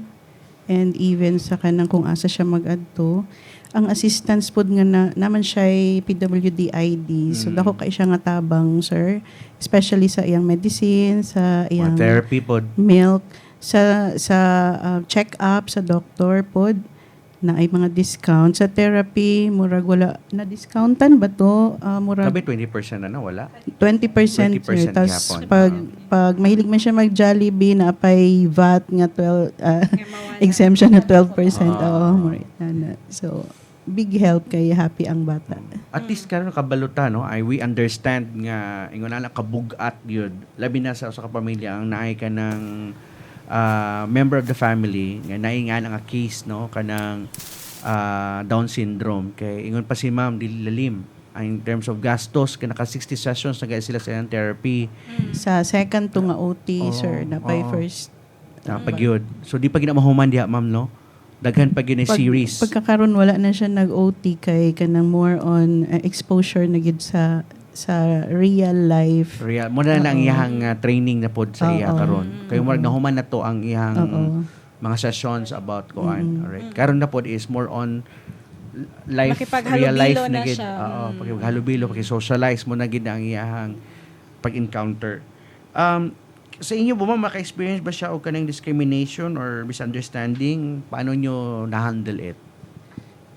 and even sa kanang kung asa siya mag-adto. Ang assistance pod nga naman siya ay PWD ID. So dako kay siya nga tabang, sir. Especially sa iyang medicine, sa iyang therapy pod, milk, sa check-up sa doctor pod na ay mga discount sa therapy, murag wala na discountan ba to? Murag sabi 20% na wala. 20%. 20% Tapos gihapon. pag mahilig man siya mag Jollibee na apay VAT nga 12 exemption na 12%. So big help kay happy ang bata. At least karon kabaluta no, ay we understand nga ingon na kabugat gyud labi na sa usa ka pamilya ang naay ka ng member of the family nga naingan nga case no kanang Down syndrome kay ingon pa si ma'am dili lalim in terms of gastos kay naka 60 sessions na sila sa therapy sa second to nga OT sir na pay first pagyud. So di pa gina mahuman diha ma'am no, daghan pa gyud series. Pagkakaroon wala na siya nag-OT kay kanang more on exposure na gid sa real life. Mo na lang iyang training na pod sa iya karon. Kay mo nahuman na to ang iyang mga sessions about koan. Alright. Karon na pod is more on life, real life na gid. Pakighalubilo, paki-socialize mo na gid ang iyang pag-encounter. Sa inyo ba maka-experience ba siya og kanang discrimination or misunderstanding? Paano nyo na-handle it?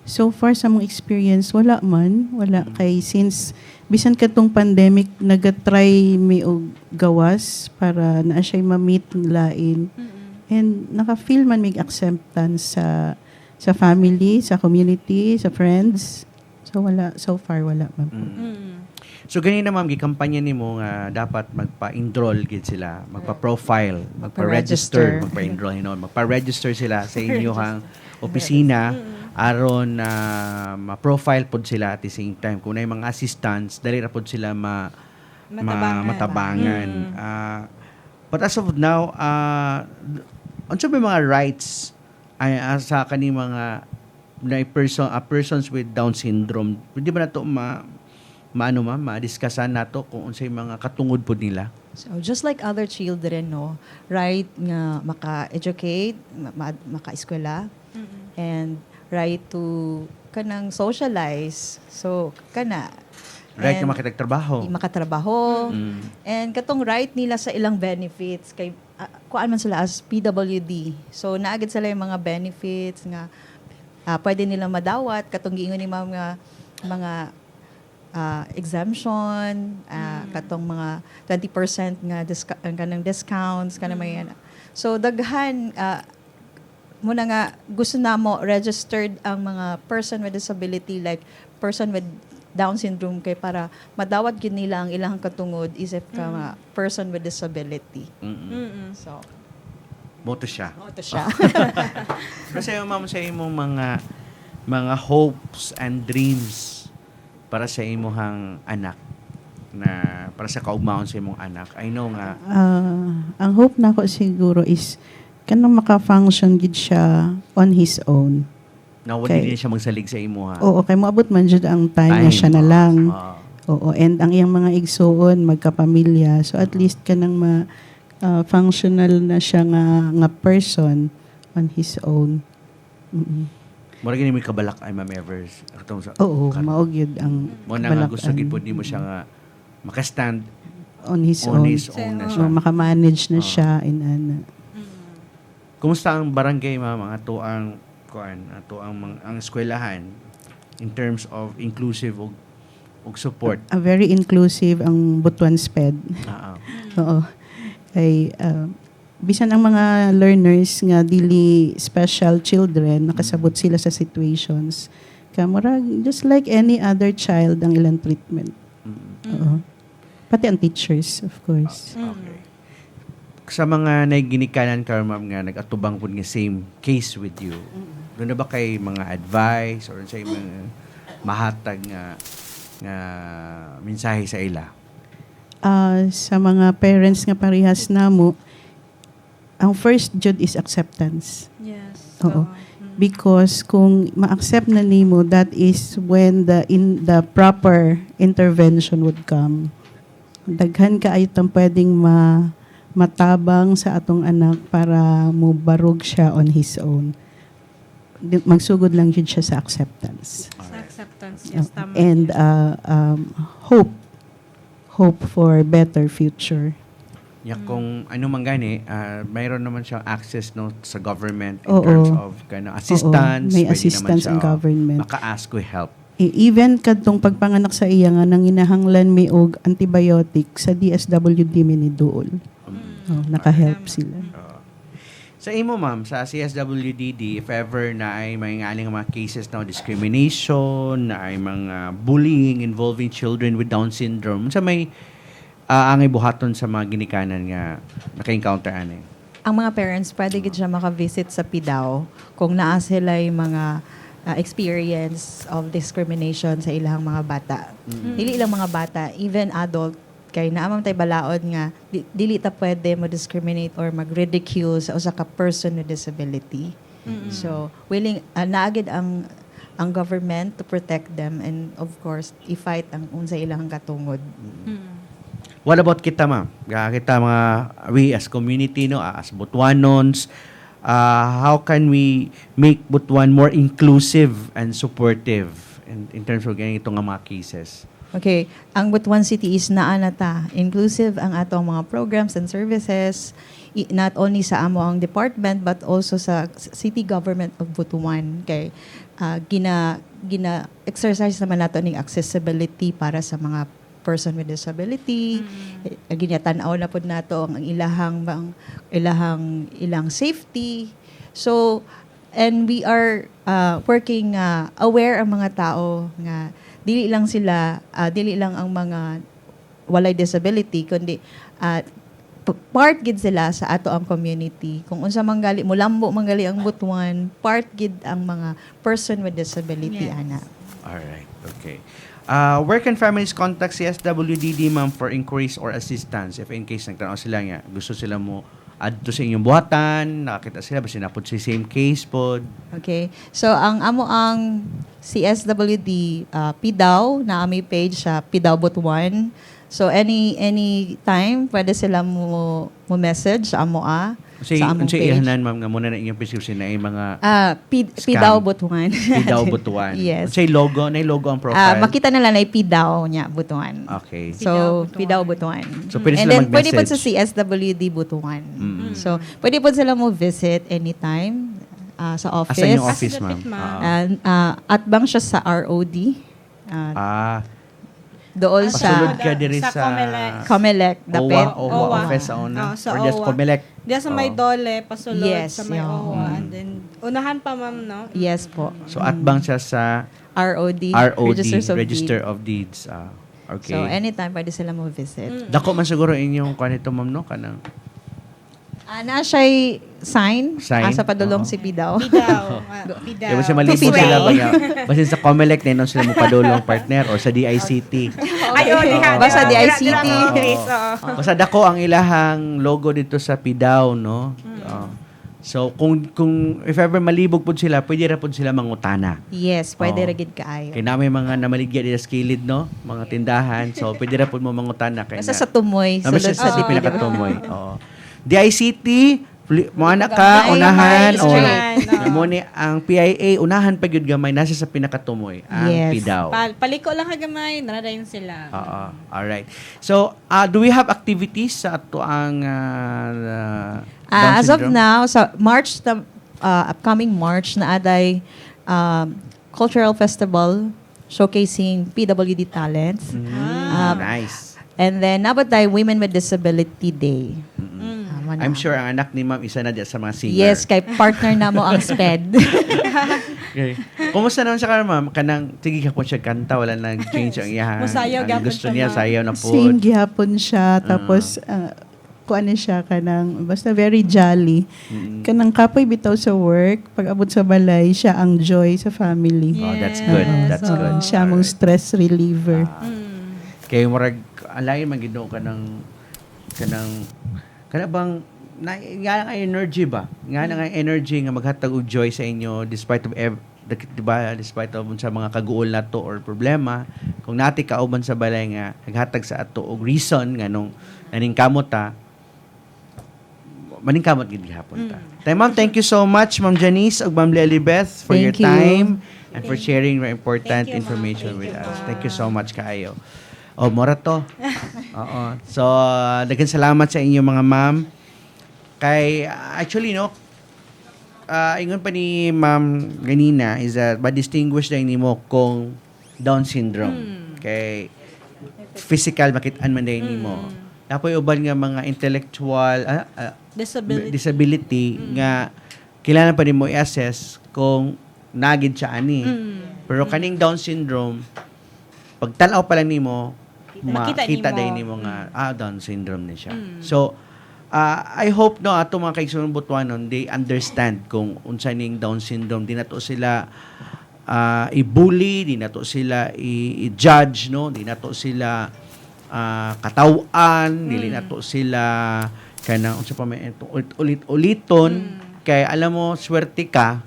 So far sa mong experience, wala man. Wala kay since bisan katong pandemic, nagatry may og gawas para na siya ma-meet lain. And naka-feel man may acceptance sa family, sa community, sa friends. So wala, so far wala man. So ganyan na ma'am, gikampanya nimo nga dapat magpa-enroll gid sila, magpa-profile, magpa-register, magpa-enroll magpa-register sila sa inyong opisina aron na ma-profile pod sila at the same time kung may mga assistants dali ra pod sila matabangan. But as of now, unsa may mga rights ay sa kani mga persons with Down syndrome? Pwede ba nato ma-discussan nato kung unsay mga katungod pod nila? So just like other children, no, right nga maka-educate, maka-eskwela, and right to kanang socialize. So kana right ka makatrabaho. And katong right nila sa ilang benefits kay kuan man sila as PWD. So naagid sila yung mga benefits nga pwede nilang madawat katong giingon ni ma'am nga mga exemption, katong mga 20% nga kanang discounts kanang may so daghan muna nga gusto namo registered ang mga person with disability like person with Down syndrome kay para madawat gid nila ang ilang katungod isip ka nga person with disability. So Moto siya. Moto siya. Kasi ma'am, sa imong mga hopes and dreams para sa imong anak, na para sa kaugmaon sa imong anak. I know nga. Ang hope nako siguro is kanang maka-function gid siya on his own. Na wala din siya magsalig sa imo ha. Oo, kay moabot man jud ang time na siya na lang. Oo, and ang iyang mga igsuon magkapamilya. So at least kanang functional na siya nga person on his own. Mura gini may kabalak ay ma'am ever. Oo, mao gyud ang mo na nga gusto gid pud nimo siya nga maka-stand on his own na siya. So maka-manage na siya in ana. Kumusta ang barangay ma'am, ato ang ang eskwelahan in terms of inclusive og support? Very inclusive ang Butuan SPED. Oo. Kay bisan ang mga learners nga dili special children, nakasabot sila sa situations. Kamura just like any other child ang ilang treatment. Oo. Pati ang teachers, of course. Okay. Sa mga naiginikanan ka, ma'am, nga nag-atubang po nga same case with you, doon na ba kay mga advice or sa mga mahatag nga mensahe sa ila? Sa mga parents nga parehas namo, ang first jud is acceptance. Yes. Oo. Because kung ma-accept na nimo, that is when the proper intervention would come. Daghan ka ay pwedeng matabang sa atong anak para mo barog siya on his own. Magsugod lang yun siya sa acceptance. Sa acceptance, yes, tama. And hope for better future. Kung ano man gani, mayroon naman siyang access sa government in terms of assistance. May assistance ang government. Maka-ask ko help. Even kadtong pagpanganak sa iya nga nang inahanglan mi og antibiotic sa DSWD ni duol. Naka-help sila. Sa imo ma'am, sa CSWDD, if ever na ay may ngaling mga cases na discrimination, na ay mga bullying involving children with Down syndrome, sa may angay buhaton sa mga ginikanan nga naka-encounter ani? Ang mga parents, pwede gid siya maka-visit sa PIDAW kung naa sila yung mga experience of discrimination sa ilang mga bata. Dili lang mga bata, even adult, kay naamang tay balaod nga dili ta pwede mo discriminate or mag-ridicule sa usa ka person with disability. So willing naagid ang government to protect them and of course i-fight ang unsa ilang katungod. What about kita ma'am? Kita mga we as community as Butuanons, how can we make Butuan more inclusive and supportive in terms of ganito nga mga cases? Okay, ang Butuan City is naa na ta. Inclusive ang atong mga programs and services, not only sa amo ang department but also sa city government of Butuan. Kay gina-exercise naman nato ning accessibility para sa mga person with disability. Ginatanaw na pod nato ang ilang safety. So, and we are working aware ang mga tao nga dili lang ang mga walay disability kundi part gid sila sa ato ang community. Kung unsa manggali mulambo manggali ang Butuan, part gid ang mga person with disability ana. All right. Okay. Where can families contact CSWDD ma'am for inquiries or assistance if in case nagtanaw sila nga gusto sila mo adto sa inyong buhatan, nakakita sila ba sinapod sa same case pod? Okay. So ang CSWD PIDAW na aming page sa PIDAW Butuan. So any time pwede sila mo message sa among page. Ihanan ma'am nga muna na inyong prescription na mga PIDAW Butuan. PIDAW Butuan. Yes. Logo ang profile. Makita nila na PIDAW niya Butuan. Okay. So PIDAW Butuan. So pwede and sila then mag-message. pwede po sa CSWD Butuan. So pwede po sila mo visit anytime sa office. Sa inyong office ma'am? At bang siya sa ROD. Doon Pasulod ka diri sa Comelec, dapit. OWA office sa una. Or just Comelec. Diyan sa may Dole, pasulod Yes, sa may OWA. And then, unahan pa ma'am, no? Yes po. So atbang siya sa ROD, Register of Deeds. Okay. So anytime pwede sila mo visit. Dako man siguro inyong kanito ma'am no kanang Ana siya'y sign. Sign? Sa padulong Oo. si Pidaw. Bidaw. Kaya basta malibog Tupiday. sila basta sa Comelec na sila mo padulong partner or sa DICT. Ayun, Basta di ICT. Basta dako ang ilahang logo dito sa Pidaw, no? Oo. So kung if ever malibog pud sila, pwede ra pud sila mangutana. Yes, pwede Oo. ragid kaayo. Kay namin mga namaligya dito sa kilid, no? Mga tindahan. So pwede ra pud mo mangutana kay Basta sa tumoy, Naman sulod sa sa dipid. pinakatumoy. Oo. DICT, mo anak ka, unahan. Gamay, O, straight. mo ni ang PIA, unahan pa gyud gamay, nasa sa pinakatumoy. Ang Yes. Pidaw. Paliko lang kagamay, naradayon sila. Oo. Alright. So, do we have activities sa ato ang Down As of syndrome? now, sa March, upcoming March, na aday cultural festival showcasing PWD talents. Nice. And then, nabatay Women with Disability Day. I'm sure ang anak ni ma'am isa na diya sa mga singer. Yes, kay partner na mo ang SPED. Okay. Kumusta naman siya ka, ma'am? Kanang, sige ka po siya kanta, wala nag-change ang iyahan. Musayaw Ang gyapon gusto siya, niya, ma'am. sayaw na po. Sing gihapon siya, tapos kuan siya kanang basta very jolly. Kanang kapoy bitaw sa work, pag abot sa balay, siya ang joy sa family. Oh, that's good. That's good. Siya mong stress reliever. Kaya murag, alay, magino ka ng, bang, nga nga energy ba? Nga nga energy nga maghatag og joy sa inyo despite of diba, despite of sa mga kaguol na to or problema, kung nati kauban sa balay nga naghatag sa ato og reason nga nung naningkamot ta, maningkamot gid gihapon ta. Ma'am, thank you so much, Ma'am Janice ug Ma'am Lelibeth for your Thank you. time and for sharing your important information with us. Thank you so much kaayo. Oh, mora to. Oo. So, daghang salamat sa inyo mga ma'am. Kay, actually, no, ingon pa ni ma'am ganina is that ma-distinguish na nimo kung Down syndrome. Kay, physical, makitaan man na nimo. Napoy uban nga mga intellectual disability nga kailangan pa nimo i-assess kung nagid siya ani. Pero kaning Down syndrome, pag tanaw pa lang nimo, makita din nimo nga Down syndrome na siya. So I hope no ato mga kaigsoon Butuanon they understand kung unsa ning Down syndrome. Di nato sila i-bully, di nato sila i-judge, no, di nato sila katawan, dili nato sila kanang unsa pa may ulit-uliton kay alam mo swerte ka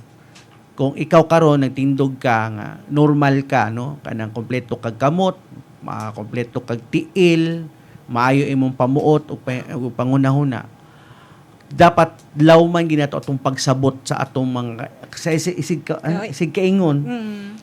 kung ikaw karon nagtindog ka nga normal ka, no, kanang kompleto kag kamot, kompleto kag tiil, maayo imong pamuot o pangunahuna. Dapat lawman ginato atong pagsabot sa atong mga sa isig kaingon.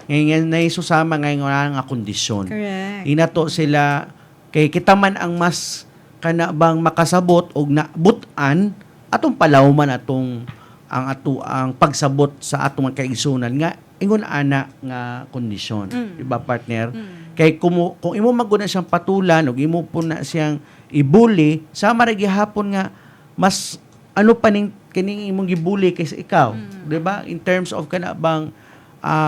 Ngayon na isusama ngayon nga kondisyon. Correct. Inato sila kay kita man ang mas kana bang makasabot og nabutan atong palawman atong ang pagsabot sa atong mga kaigsunan nga ingon ana nga kondisyon, di ba partner? Kay kung imo maguna siyang patulan ug imo po na siyang ibuli, sama ra gihapon nga mas ano pa ning kining imong gibuli kaysa ikaw, di ba? In terms of kana bang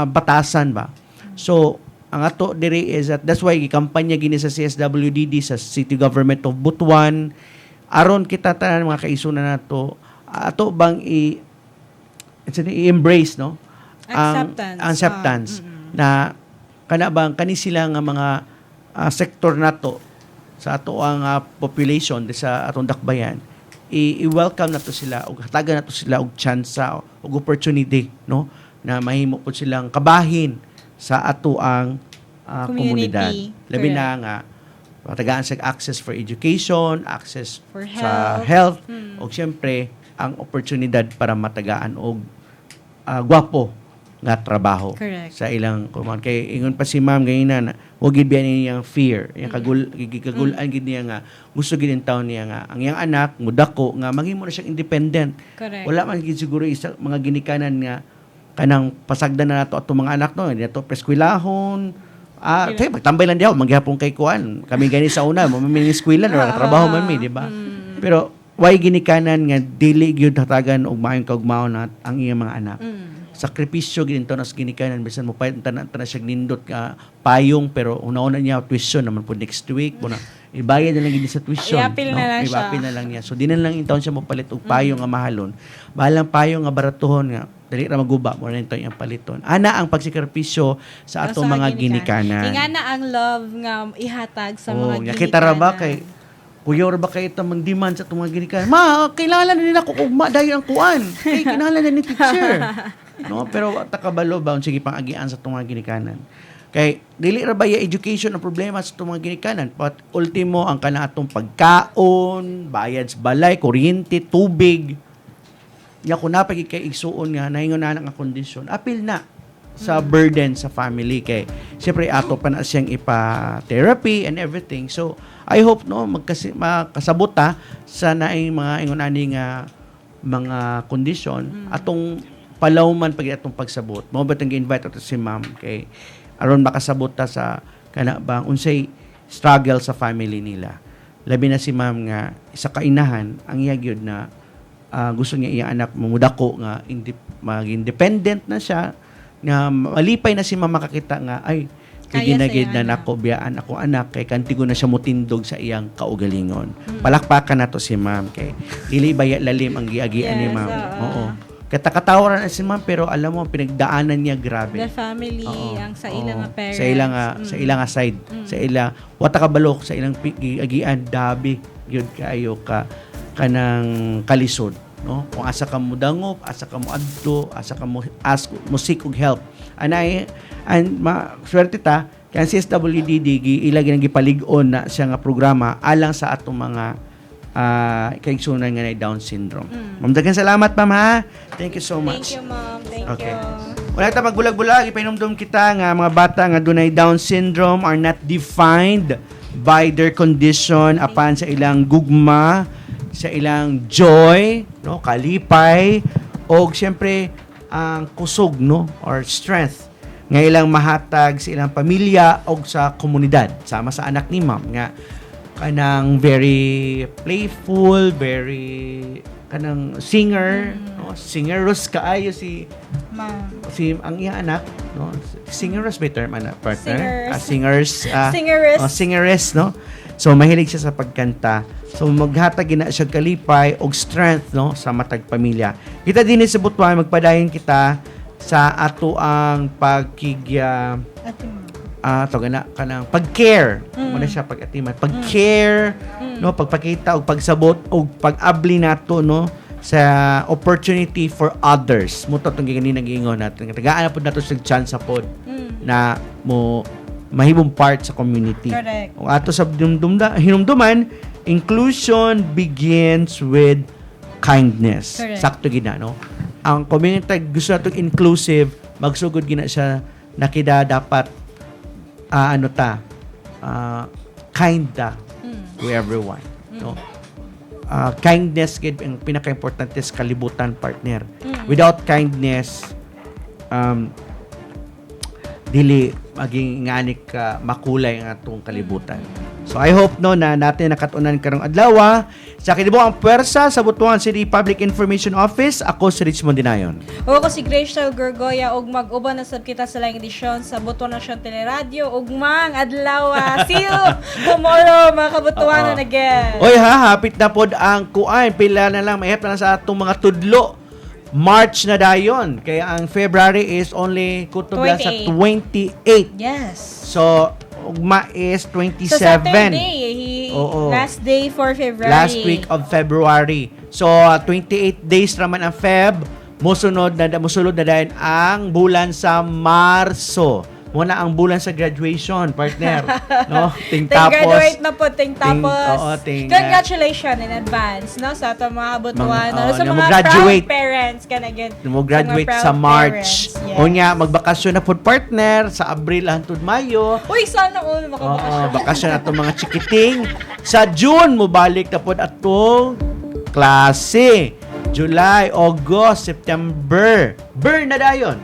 batasan ba? So ang ato diri is that that's why gikampanya gini sa CSWDD sa City Government of Butuan aron kita tanan mga kaisunan nato ato bang i-embrace, no, acceptance na kana bang kani sila nga mga sektor nato sa ato ang population sa atong dakbayan i-welcome nato sila ug hatagan nato sila og tsansa ug opportunity, no, na mahimo pud silang kabahin sa ato ang komunidad. Labi na nga matagaan sa access for education, access For sa health, o siyempre ang oportunidad para matagaan og gwapo nga trabaho. Correct. Sa ilang kuman. Kay ingon pa si ma'am ganina na wag gid biya niyang fear, yung kagulan gid niya nga gusto gid in taon niya nga ang iyang anak mudako nga maghimo na siyang independent. Correct. Wala man gid siguro isa mga ginikanan nga kanang pasagdan na nato ato mga anak, no, nato preskwelahon. Kay pagtambay lang diaw magyapon kay kuan. Kami gani sa una mo may eskwela or trabaho man mi, di ba? Pero why ginikanan nga dili gyud hatagan og maayong kaugmaon at ang iyang mga anak. sakripisyo ginto nas ginikanan bisan mo pay tanan siya nindot ka payong pero una-una niya tuition naman po next week muna ibayad na lang gid sa tuition. I-appeal na lang siya. I-appeal na lang niya. So di na lang intawon siya mo palit og payong nga mahalon. Bahalang payong nga baratuhon nga dali ra maguba mo na intawon ang paliton. Ana ang pagsikripisyo sa atong mga ginikanan. Ingana ang love nga ihatag sa mga ginikanan. Kita ra ba kay kuya ra ba kay tamang demand sa atong mga ginikanan? Ma, kailangan na nila ko ugma dayon ang kuan. Kay kinahanglan na ni teacher. No, pero takabalo ba sige pang agian sa atong mga ginikanan. Kay dili ra ba ya education ang problema sa itong mga ginikanan, but ultimo ang kanatong pagkaon, bayad sa balay, kuryente, tubig. Ya ko na pag kay igsuon nga naingon na ang kondisyon. Apil na sa burden sa family kay siyempre ato pa na siyang ipa-therapy and everything. So I hope no makasabot sa naing mga ingon ani nga mga kondisyon atong palawman pag atong pagsabot. Mao ba tang gi-invite ato si ma'am kay aron makasabot ta sa kana bang unsay struggle sa family nila. Labi na si ma'am nga isa ka inahan ang iya gyud na gusto niya iyang anak mamudako nga mag-independent na siya nga malipay na si ma'am makakita nga ay ginagid na nako biyaan ako anak kay kantigo na siya mutindog sa iyang kaugalingon. Palakpakan nato si ma'am kay dili baya lalim ang giagian ni ma'am. Oo. Katakatawaran na si ma'am pero alam mo pinagdaanan niya grabe. The family ang sa ilang nga parents. Sa ilang side, sa ilang wata kabalok sa ilang agian dabi gyud kaayo ka kanang kalisod, no? Kung asa ka mo dangop, asa ka mo adto, asa ka mo ask mo seek og help. Anay swerte ta kay CSWD ila ginang gipalig-on na siya nga programa alang sa atong mga kaigsunan nga na Down syndrome. Ma'am, daghang salamat ma'am ha. Thank you so much. Thank you ma'am. Thank Okay. you. Wala ta magbulag-bulag ipainomdom kita nga mga bata nga dunay Down syndrome are not defined by their condition apan sa ilang gugma, sa ilang joy, no, kalipay og syempre ang kusog no or strength nga ilang mahatag sa ilang pamilya o sa komunidad sama sa anak ni ma'am nga kanang very playful, very kanang singer, no? Singerous kaayo si ang iyang anak, no? Singerous ba term ana partner? Singeress, no? So mahilig siya sa pagkanta. So maghatag gina siya kalipay og strength no sa matag pamilya. Kita dinhi sa Butuan magpadayon kita sa ato ang pagkigya kanang pag-care. Muna siya pag-atiman. Pag-care, no, pagpakita og pagsabot og pag-abli nato no sa opportunity for others. Mo to tong ganina giingon natin. Tagaan na pud nato sig chance pod na mo mahimong part sa community. Correct. O ato sa hinumduman, inclusion begins with kindness. Correct. Sakto gina no. Ang community gusto natong inclusive, magsugod gina siya nakida dapat kind to everyone, no? Kindness gid ang pinaka-importante sa kalibutan, partner. Without kindness dili maging nganik makulay ang atong kalibutan. So I hope no na natin nakatunan karong adlaw sa kinibo ang puwersa sa Butuan City Public Information Office. Ako si Richmond Dinayon. O ako si Gracia Gorgoya ug mag-uban na sab kita sa laing edisyon sa Butuan National Teleradyo ug mang adlaw. See you tomorrow mga kabutuanan again. Oy ha, hapit na pod ang kuan, pila na lang mahirap na lang sa atong mga tudlo. March na dayon. Kaya ang February is only kutubla sa 28. Yes. So, ugma is 27. So, Saturday, last day for February. Last week of February. So, 28 days naman ang Feb. Musunod na dayon ang bulan sa Marso. Muna ang bulan sa graduation, partner. No? Graduate na po, tapos. Congratulations in advance, no? Sa ato mga butuan. Sa mga graduate proud parents ka na again. Mo graduate sa March. Yes. O nga, magbakasyon na po, partner, sa Abril hangtod Mayo. Uy, sana all makabakasyon. Bakasyon na mga chikiting. Sa June, mo balik na po atong klase. July, August, September. Burn na dayon.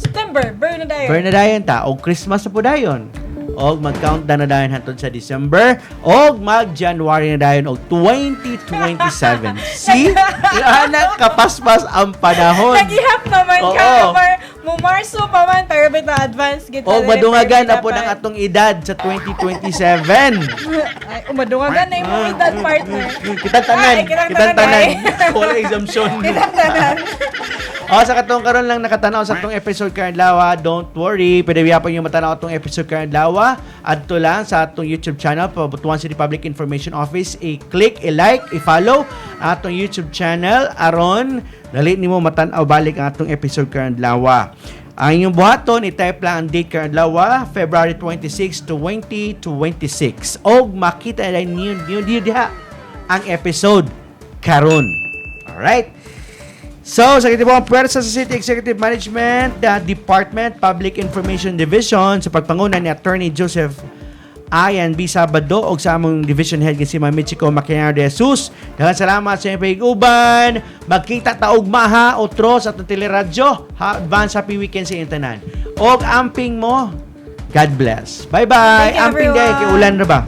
September, burn na dayon. Burn na dayon ta. O Christmas na po dayon. og mag-countdown na dayon hantod sa December og mag-January na dayon og 2027. See? Ana kapaspas ang panahon. Nag-ihap naman ka. Oo. Marso pa man, pero bita advance kita. O madungagan na po ng atong edad sa 2027. Ay, madungagan na yung edad, partner. Kitang tanan. Ay, kitang Kitang tanan, tanan. Wala exemption. Kitang tanan. O, sa katong karon lang nakatanaw sa atong episode karon lawa, don't worry. Pwede pa yung matanaw atong episode karon lawa. Adto lang sa atong YouTube channel, Butuan City Public Information Office. I-click, i-like, i-follow atong YouTube channel. Aron, dali nimo matanaw balik ang atong episode karon lawa. Ang inyong buhaton, i-type lang ang date karon lawa, February 26, 2026. Og makita na niyo diha ang episode karon. Alright? So, sa kiti po ang pwersa sa City Executive Management Department, Public Information Division sa pagpangunan ni Attorney Joseph Ayan B. Sabado o sa among Division Head si Ma'am Michiko Maquinaro de Jesus. Daghang salamat sa inyong pag-uban. Magkita taog maha otro sa atong teleradyo. Advance happy weekend sa inyong tanan. Og amping mo, God bless. Bye-bye. Thank you, Amping day, everyone. kay ulan na ba?